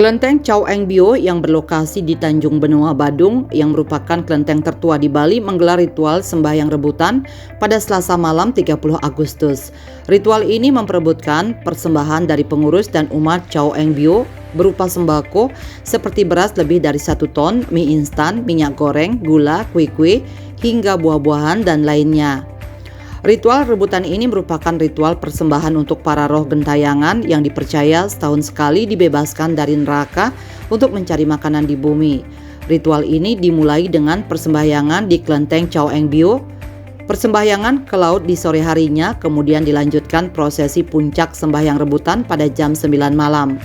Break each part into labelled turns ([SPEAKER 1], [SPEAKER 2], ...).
[SPEAKER 1] Kelenteng Chow Eng Bio yang berlokasi di Tanjung Benoa, Badung, yang merupakan kelenteng tertua di Bali, menggelar ritual sembahyang rebutan pada Selasa malam 30 Agustus. Ritual ini memperebutkan persembahan dari pengurus dan umat Chow Eng Bio berupa sembako seperti beras lebih dari 1 ton, mie instan, minyak goreng, gula, kue-kue, hingga buah-buahan dan lainnya. Ritual rebutan ini merupakan ritual persembahan untuk para roh gentayangan yang dipercaya setahun sekali dibebaskan dari neraka untuk mencari makanan di bumi. Ritual ini dimulai dengan persembahyangan di kelenteng Chow Eng Bio, persembahyangan ke laut di sore harinya, kemudian dilanjutkan prosesi puncak sembahyang rebutan pada jam 9 malam.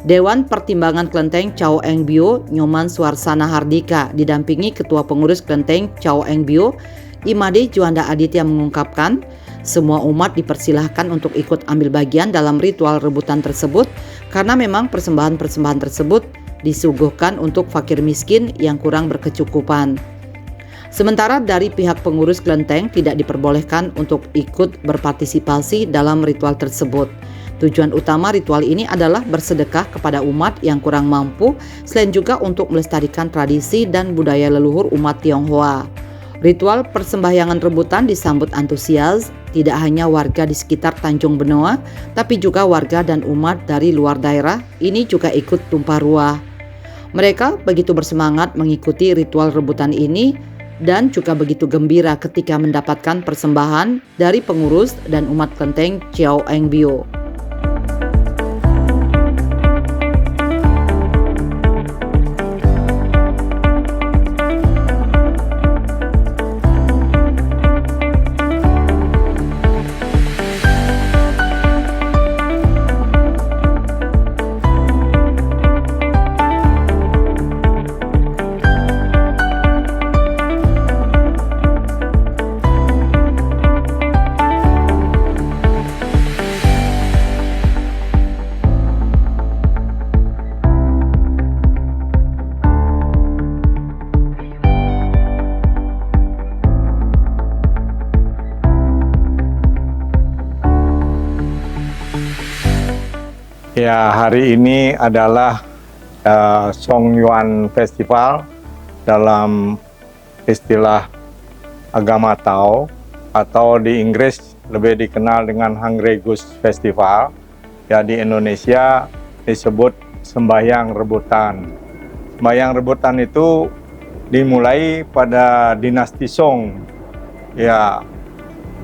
[SPEAKER 1] Dewan Pertimbangan Kelenteng Chow Eng Bio, Nyoman Swarsana Hardika, didampingi Ketua Pengurus Kelenteng Chow Eng Bio, Imade Juanda Aditya, mengungkapkan, semua umat dipersilahkan untuk ikut ambil bagian dalam ritual rebutan tersebut karena memang persembahan-persembahan tersebut disuguhkan untuk fakir miskin yang kurang berkecukupan. Sementara dari pihak pengurus kelenteng tidak diperbolehkan untuk ikut berpartisipasi dalam ritual tersebut. Tujuan utama ritual ini adalah bersedekah kepada umat yang kurang mampu, selain juga untuk melestarikan tradisi dan budaya leluhur umat Tionghoa. Ritual persembahyangan rebutan disambut antusias, tidak hanya warga di sekitar Tanjung Benoa, tapi juga warga dan umat dari luar daerah ini juga ikut tumpah ruah. Mereka begitu bersemangat mengikuti ritual rebutan ini dan juga begitu gembira ketika mendapatkan persembahan dari pengurus dan umat kelenteng Chow Eng Bio.
[SPEAKER 2] Ya, hari ini adalah Song Yuan Festival dalam istilah agama Tao, atau di Inggris lebih dikenal dengan Hangregus Festival. Ya, di Indonesia disebut sembahyang rebutan. Sembahyang rebutan itu dimulai pada dinasti Song. Ya,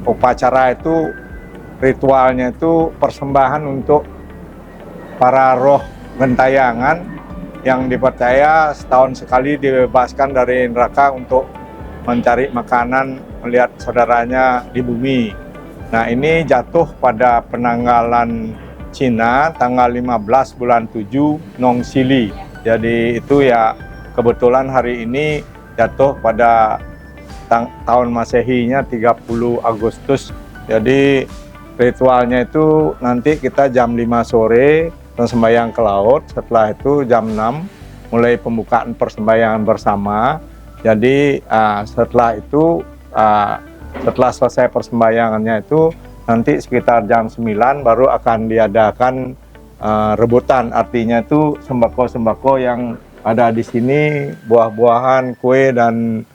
[SPEAKER 2] upacara itu, ritualnya itu persembahan untuk para roh gentayangan yang dipercaya setahun sekali dibebaskan dari neraka untuk mencari makanan, melihat saudaranya di bumi. Nah, ini jatuh pada penanggalan Cina tanggal 15 bulan 7 Nong Sili. Jadi itu ya kebetulan hari ini jatuh pada tahun Masehinya 30 Agustus. Jadi ritualnya itu nanti kita jam 5 sore sembahyang ke laut, setelah itu jam 6 mulai pembukaan persembahyangan bersama. Jadi setelah itu setelah selesai persembahyangannya itu nanti sekitar jam 9 baru akan diadakan rebutan. Artinya itu sembako-sembako yang ada di sini, buah-buahan, kue dan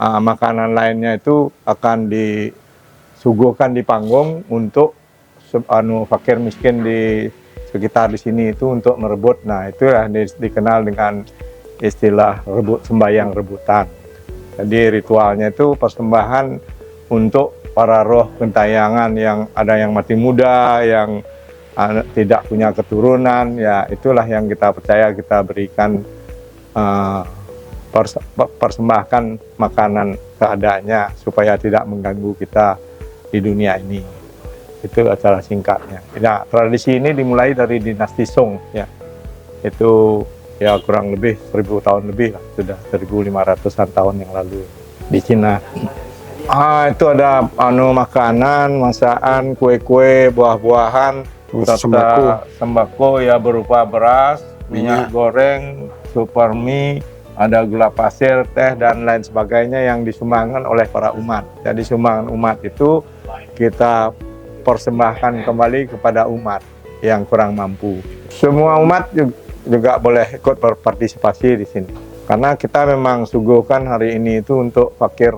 [SPEAKER 2] makanan lainnya itu akan disuguhkan di panggung untuk fakir miskin di sekitar di sini itu untuk merebut. Nah, itu ya dikenal dengan istilah sembahyang rebutan. Jadi ritualnya itu persembahan untuk para roh gentayangan yang ada yang mati muda, yang tidak punya keturunan. Ya, itulah yang kita percaya kita berikan, persembahkan makanan seadanya supaya tidak mengganggu kita di dunia ini. Itu acara singkatnya. Nah, tradisi ini dimulai dari dinasti Song, ya. Itu ya kurang lebih 1000 tahun lebih lah, sudah 1500-an tahun yang lalu di Cina. Itu ada makanan, masakan, kue-kue, buah-buahan, serta sembako ya berupa beras, minyak goreng, super mie, ada gula pasir, teh dan lain sebagainya yang disumbangkan oleh para umat. Jadi sumbangan umat itu kita persembahkan kembali kepada umat yang kurang mampu. Semua umat juga boleh ikut berpartisipasi di sini. Karena kita memang suguhkan hari ini itu untuk fakir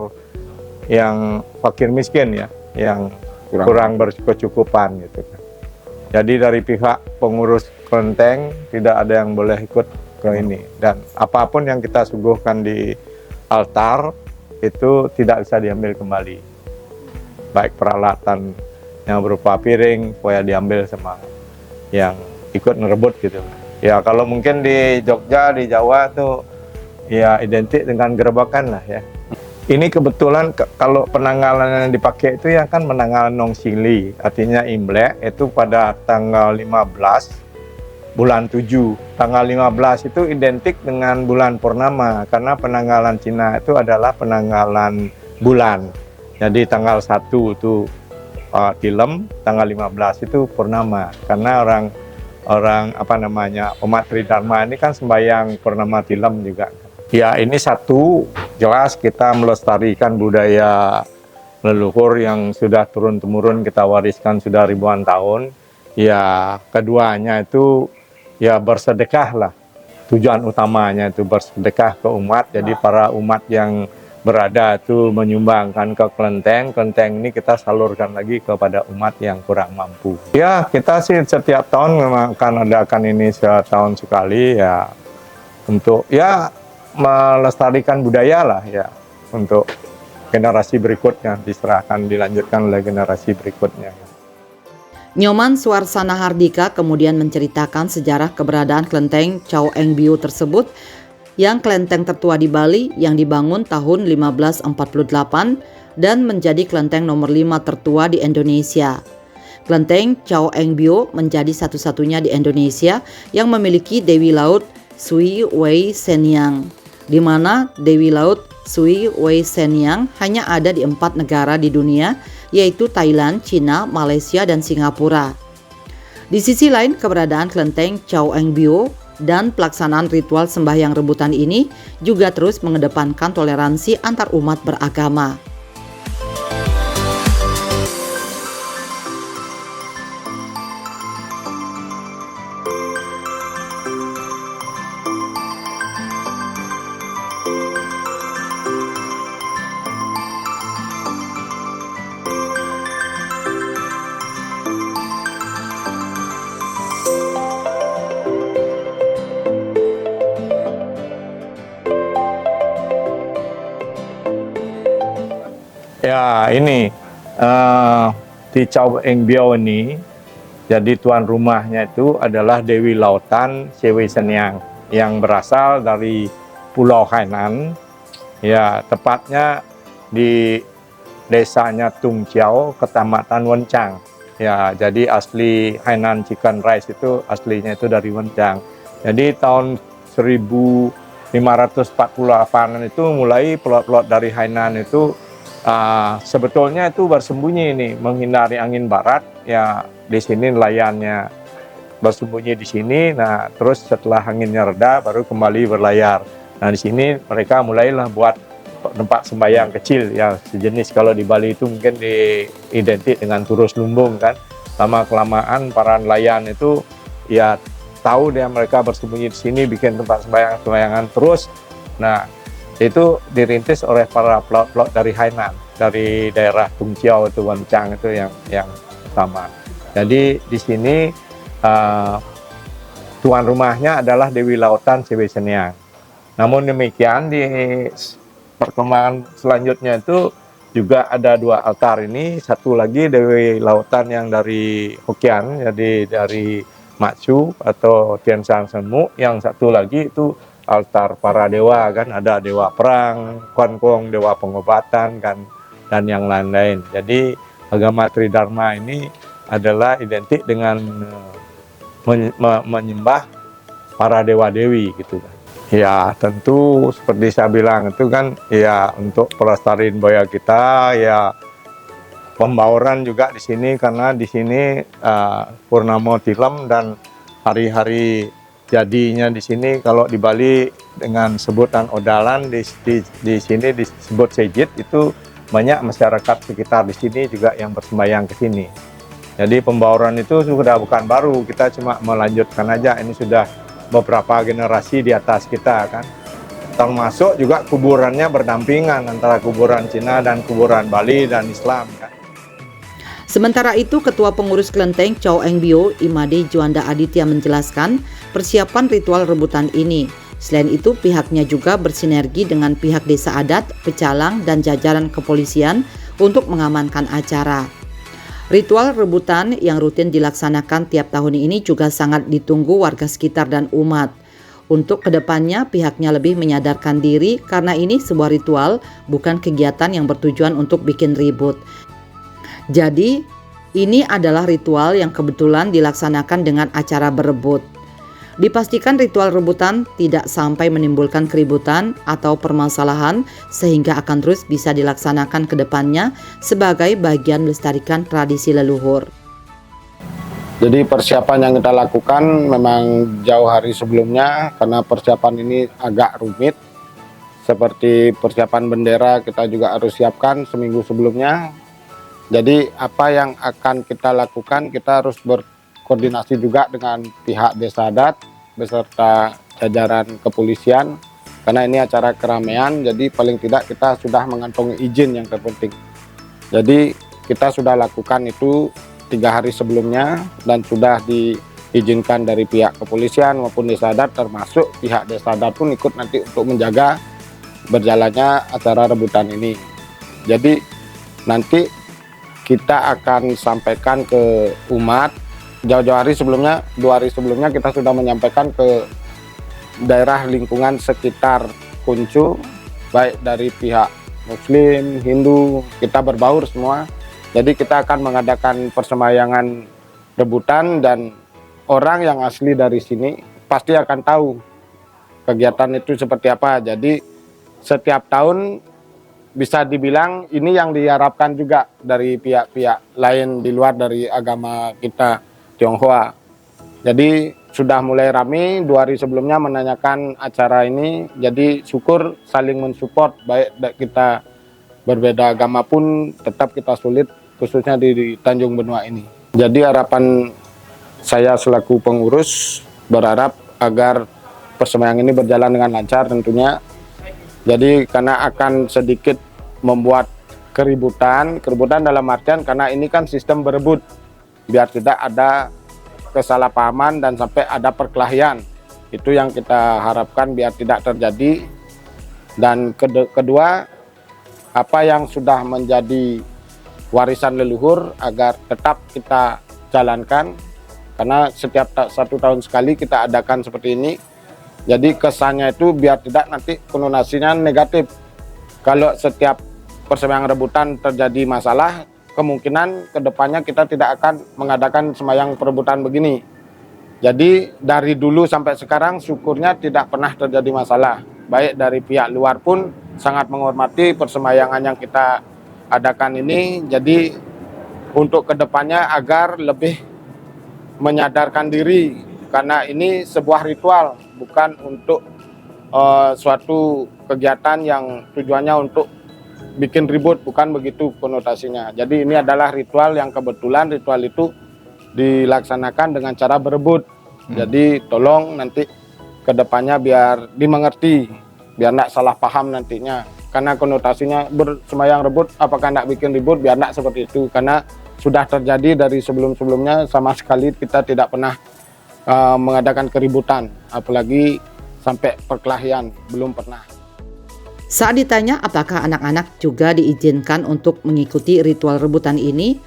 [SPEAKER 2] miskin ya, yang kurang berkecukupan gitu kan. Jadi dari pihak pengurus kelenteng tidak ada yang boleh ikut ke ini, dan apapun yang kita suguhkan di altar itu tidak bisa diambil kembali. Baik peralatan yang berupa piring supaya diambil sama yang ikut merebut gitu. Ya kalau mungkin di Jogja, di Jawa tuh ya identik dengan gerebakan lah ya. Ini kebetulan kalau penanggalan yang dipakai itu ya kan penanggalan Nong Singli, artinya Imlek itu pada tanggal 15 bulan 7. Tanggal 15 itu identik dengan bulan purnama karena penanggalan Cina itu adalah penanggalan bulan. Jadi tanggal 1 itu tilem, tanggal 15 itu purnama karena orang umat Tridharma ini kan sembahyang purnama tilem juga. Ya ini satu, jelas kita melestarikan budaya leluhur yang sudah turun-temurun kita wariskan sudah ribuan tahun. Ya keduanya itu ya bersedekah lah. Tujuan utamanya itu bersedekah ke umat. Jadi para umat yang berada itu menyumbangkan ke kelenteng. Kelenteng ini kita salurkan lagi kepada umat yang kurang mampu. Ya kita sih setiap tahun memang akan adakan ini setahun sekali ya, untuk ya melestarikan budaya lah ya, untuk generasi berikutnya dilanjutkan oleh generasi berikutnya.
[SPEAKER 1] Nyoman Swarsana Hardika kemudian menceritakan sejarah keberadaan kelenteng Chow Eng Biu tersebut, yang kelenteng tertua di Bali yang dibangun tahun 1548 dan menjadi kelenteng nomor 5 tertua di Indonesia. Kelenteng Chow Eng Biu menjadi satu-satunya di Indonesia yang memiliki Dewi Laut Sui Wei Senyang, di mana Dewi Laut Sui Wei Senyang hanya ada di 4 negara di dunia, yaitu Thailand, Cina, Malaysia, dan Singapura. Di sisi lain, keberadaan kelenteng Chow Eng Biu dan pelaksanaan ritual sembahyang rebutan ini juga terus mengedepankan toleransi antar umat beragama.
[SPEAKER 2] Ya ini di Chow Eng Biu ini, jadi tuan rumahnya itu adalah Dewi Lautan Sui Senyang yang berasal dari Pulau Hainan, ya tepatnya di desanya Tung Chiao, kecamatan Wencang. Ya jadi asli Hainan Chicken Rice itu aslinya itu dari Wencang. Jadi tahun 1548 itu mulai pelot-pelot dari Hainan itu sebetulnya itu bersembunyi ini, menghindari angin barat ya. Di sini nelayannya bersembunyi di sini. Nah terus setelah anginnya reda baru kembali berlayar. Nah di sini mereka mulailah buat tempat sembahyang kecil ya, sejenis kalau di Bali itu mungkin identik dengan turus lumbung kan. Lama kelamaan para nelayan itu ya tahu dia mereka bersembunyi di sini, bikin tempat sembayangan terus. Nah itu dirintis oleh para pelaut-pelaut dari Hainan, dari daerah Tung Chiao itu, Wencang itu yang utama. Jadi di sini tuan rumahnya adalah Dewi Lautan Sui Senyang. Namun demikian di perkembangan selanjutnya itu juga ada 2 altar ini, satu lagi Dewi Lautan yang dari Hokkien, jadi dari Matsu atau Tien San Semu, yang satu lagi itu altar para dewa kan, ada dewa perang, Kuan Kong, dewa pengobatan kan, dan yang lain-lain. Jadi agama Tridharma ini adalah identik dengan menyembah para dewa-dewi gitu kan. Ya, tentu seperti saya bilang itu kan ya untuk pelestarian budaya kita, ya pembauran juga di sini karena di sini Purnama Tilam dan hari-hari jadinya di sini kalau di Bali dengan sebutan Odalan, di sini disebut Sejit, itu banyak masyarakat sekitar di sini juga yang bersembayang ke sini. Jadi pembauran itu sudah bukan baru, kita cuma melanjutkan aja, ini sudah beberapa generasi di atas kita kan. Termasuk juga kuburannya berdampingan antara kuburan Cina dan kuburan Bali dan Islam kan.
[SPEAKER 1] Sementara itu, Ketua Pengurus Kelenteng Chow Eng Bio, Imade Juanda Aditya menjelaskan persiapan ritual rebutan ini. Selain itu, pihaknya juga bersinergi dengan pihak desa adat, pecalang, dan jajaran kepolisian untuk mengamankan acara. Ritual rebutan yang rutin dilaksanakan tiap tahun ini juga sangat ditunggu warga sekitar dan umat. Untuk kedepannya, pihaknya lebih menyadarkan diri karena ini sebuah ritual, bukan kegiatan yang bertujuan untuk bikin ribut. Jadi, ini adalah ritual yang kebetulan dilaksanakan dengan acara berebut. Dipastikan ritual rebutan tidak sampai menimbulkan keributan atau permasalahan sehingga akan terus bisa dilaksanakan ke depannya sebagai bagian melestarikan tradisi leluhur.
[SPEAKER 3] Jadi persiapan yang kita lakukan memang jauh hari sebelumnya karena persiapan ini agak rumit. Seperti persiapan bendera kita juga harus siapkan seminggu sebelumnya. Jadi apa yang akan kita lakukan, kita harus berkoordinasi juga dengan pihak desa adat beserta jajaran kepolisian karena ini acara keramaian, jadi paling tidak kita sudah mengantongi izin yang terpenting. Jadi kita sudah lakukan itu 3 hari sebelumnya dan sudah diizinkan dari pihak kepolisian maupun desa adat, termasuk pihak desa adat pun ikut nanti untuk menjaga berjalannya acara rebutan ini. Jadi nanti kita akan sampaikan ke umat. Jauh-jauh hari sebelumnya, 2 hari sebelumnya kita sudah menyampaikan ke daerah lingkungan sekitar Kuncu, baik dari pihak Muslim, Hindu, kita berbaur semua. Jadi kita akan mengadakan persembayangan rebutan dan orang yang asli dari sini pasti akan tahu kegiatan itu seperti apa. Jadi setiap tahun bisa dibilang ini yang diharapkan juga dari pihak-pihak lain di luar dari agama kita Tionghoa. Jadi sudah mulai ramai 2 hari sebelumnya menanyakan acara ini. Jadi syukur saling mensupport, baik kita berbeda agama pun tetap kita sulit khususnya di Tanjung Benua ini. Jadi harapan saya selaku pengurus berharap agar persembayangan ini berjalan dengan lancar tentunya. Jadi karena akan sedikit membuat keributan dalam artian karena ini kan sistem berebut, biar tidak ada kesalahpahaman dan sampai ada perkelahian. Itu yang kita harapkan biar tidak terjadi. Dan kedua, apa yang sudah menjadi warisan leluhur agar tetap kita jalankan, karena setiap 1 tahun sekali kita adakan seperti ini. Jadi kesannya itu biar tidak nanti konotasinya negatif. Kalau setiap persembayangan rebutan terjadi masalah, kemungkinan kedepannya kita tidak akan mengadakan sembahyang perebutan begini. Jadi dari dulu sampai sekarang syukurnya tidak pernah terjadi masalah. Baik dari pihak luar pun sangat menghormati persembayangan yang kita adakan ini. Jadi untuk kedepannya agar lebih menyadarkan diri karena ini sebuah ritual, bukan untuk suatu kegiatan yang tujuannya untuk bikin ribut, bukan begitu konotasinya. Jadi ini adalah ritual yang kebetulan ritual itu dilaksanakan dengan cara berebut. Jadi tolong nanti kedepannya biar dimengerti, biar tidak salah paham nantinya. Karena konotasinya bersembahyang rebut, apakah tidak bikin ribut, biar tidak seperti itu. Karena sudah terjadi dari sebelum-sebelumnya sama sekali kita tidak pernah mengadakan keributan, apalagi sampai perkelahian, belum pernah.
[SPEAKER 1] Saat ditanya apakah anak-anak juga diizinkan untuk mengikuti ritual rebutan ini,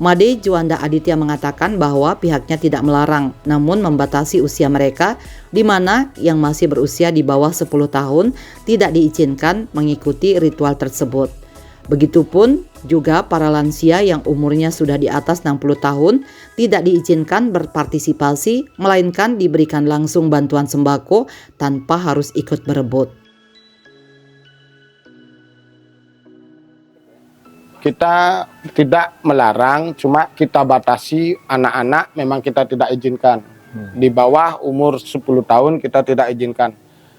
[SPEAKER 1] Made Juanda Aditya mengatakan bahwa pihaknya tidak melarang, namun membatasi usia mereka, di mana yang masih berusia di bawah 10 tahun tidak diizinkan mengikuti ritual tersebut. Begitupun Juga para lansia yang umurnya sudah di atas 60 tahun tidak diizinkan berpartisipasi, melainkan diberikan langsung bantuan sembako tanpa harus ikut berebut.
[SPEAKER 3] Kita tidak melarang, cuma kita batasi anak-anak memang kita tidak izinkan. Di bawah umur 10 tahun kita tidak izinkan.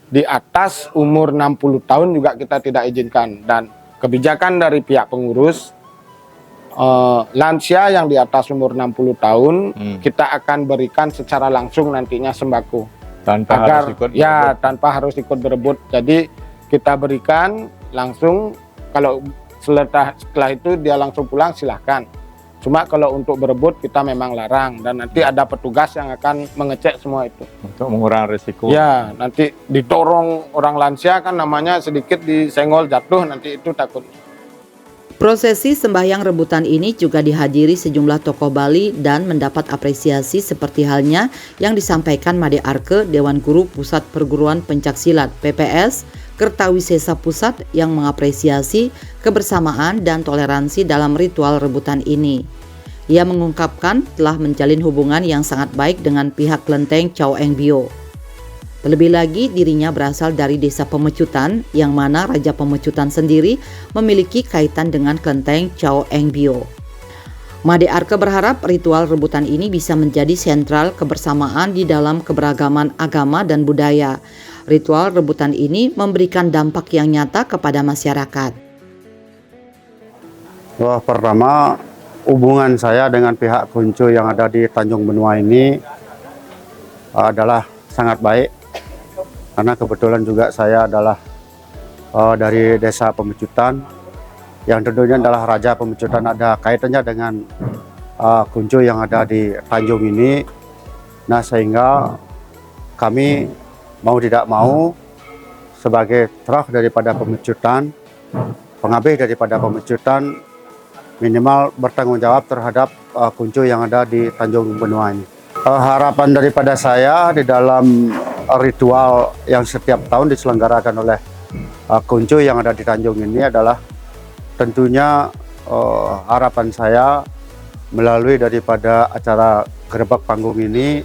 [SPEAKER 3] Di atas umur 60 tahun juga kita tidak izinkan. Dan kebijakan dari pihak pengurus, lansia yang di atas umur 60 tahun kita akan berikan secara langsung nantinya sembako.
[SPEAKER 2] Tanpa
[SPEAKER 3] harus ikut berebut. Jadi kita berikan langsung, kalau setelah itu dia langsung pulang silahkan. Cuma kalau untuk berebut kita memang larang, dan nanti ada petugas yang akan mengecek semua itu.
[SPEAKER 2] Untuk mengurangi risiko.
[SPEAKER 3] Ya, nanti didorong orang lansia kan namanya sedikit disenggol jatuh, nanti itu takut.
[SPEAKER 1] Prosesi sembahyang rebutan ini juga dihadiri sejumlah tokoh Bali dan mendapat apresiasi seperti halnya yang disampaikan Made Arke, Dewan Guru Pusat Perguruan Pencaksilat PPS Kertawisesa Pusat, yang mengapresiasi kebersamaan dan toleransi dalam ritual rebutan ini. Ia mengungkapkan telah menjalin hubungan yang sangat baik dengan pihak kelenteng Chow Eng Bio. Terlebih lagi dirinya berasal dari desa Pemecutan, yang mana Raja Pemecutan sendiri memiliki kaitan dengan kelenteng Chow Eng Bio. Made Arke berharap ritual rebutan ini bisa menjadi sentral kebersamaan di dalam keberagaman agama dan budaya. Ritual rebutan ini memberikan dampak yang nyata kepada masyarakat.
[SPEAKER 4] Wah, pertama hubungan saya dengan pihak Kuncu yang ada di Tanjung Benua ini adalah sangat baik, karena kebetulan juga saya adalah dari desa Pemecutan, yang tentunya adalah Raja Pemecutan, ada kaitannya dengan Kuncu yang ada di Tanjung ini. Nah, sehingga kami mau tidak mau sebagai terah daripada Pemecutan, pengabih daripada Pemecutan, minimal bertanggung jawab terhadap Kuncu yang ada di Tanjung Benua ini. Harapan daripada saya di dalam ritual yang setiap tahun diselenggarakan oleh Kuncu yang ada di Tanjung ini adalah tentunya harapan saya melalui daripada acara Gerebek Panggung ini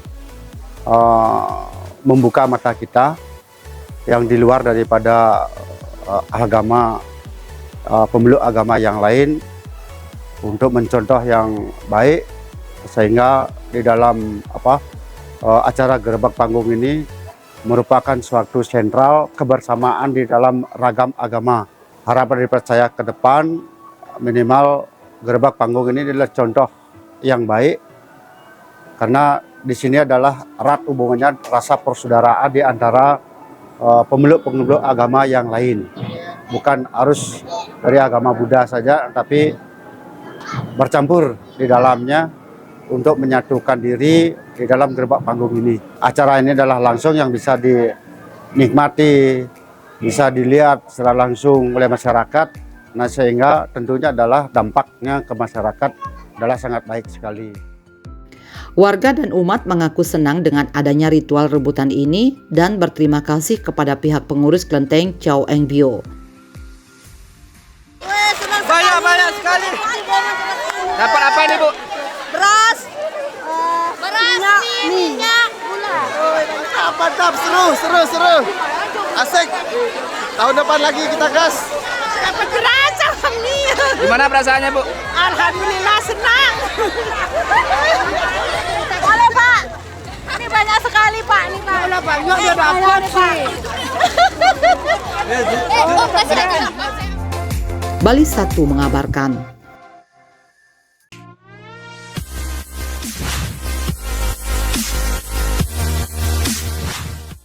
[SPEAKER 4] membuka mata kita yang di luar daripada agama, pemeluk agama yang lain, untuk mencontoh yang baik, sehingga di dalam acara Gerebek Panggung ini merupakan suatu sentral kebersamaan di dalam ragam agama. Harapan dari saya ke depan, minimal Gerebek Panggung ini adalah contoh yang baik, karena di sini adalah erat hubungannya rasa persaudaraan di antara pemeluk-pemeluk agama yang lain. Bukan harus dari agama Buddha saja, tapi bercampur di dalamnya untuk menyatukan diri di dalam Gerebek Panggung ini. Acara ini adalah langsung yang bisa dinikmati, bisa dilihat secara langsung oleh masyarakat. Nah, sehingga tentunya adalah dampaknya ke masyarakat adalah sangat baik sekali.
[SPEAKER 1] Warga dan umat mengaku senang dengan adanya ritual rebutan ini dan berterima kasih kepada pihak pengurus kelenteng Chow Eng Bio.
[SPEAKER 5] Banyak sekali. Dapat apa ini, Bu?
[SPEAKER 6] Beras, minyak, gula.
[SPEAKER 5] Mantap, seru. Asik. Tahun depan lagi kita gas.
[SPEAKER 6] Dapat beras, alhamdulillah.
[SPEAKER 5] Gimana perasaannya, Bu?
[SPEAKER 6] Alhamdulillah, senang. Boleh, Pak. Ini banyak sekali, Pak. Ini, Pak.
[SPEAKER 5] Banyak dia dapat sih.
[SPEAKER 1] Bali 1 mengabarkan.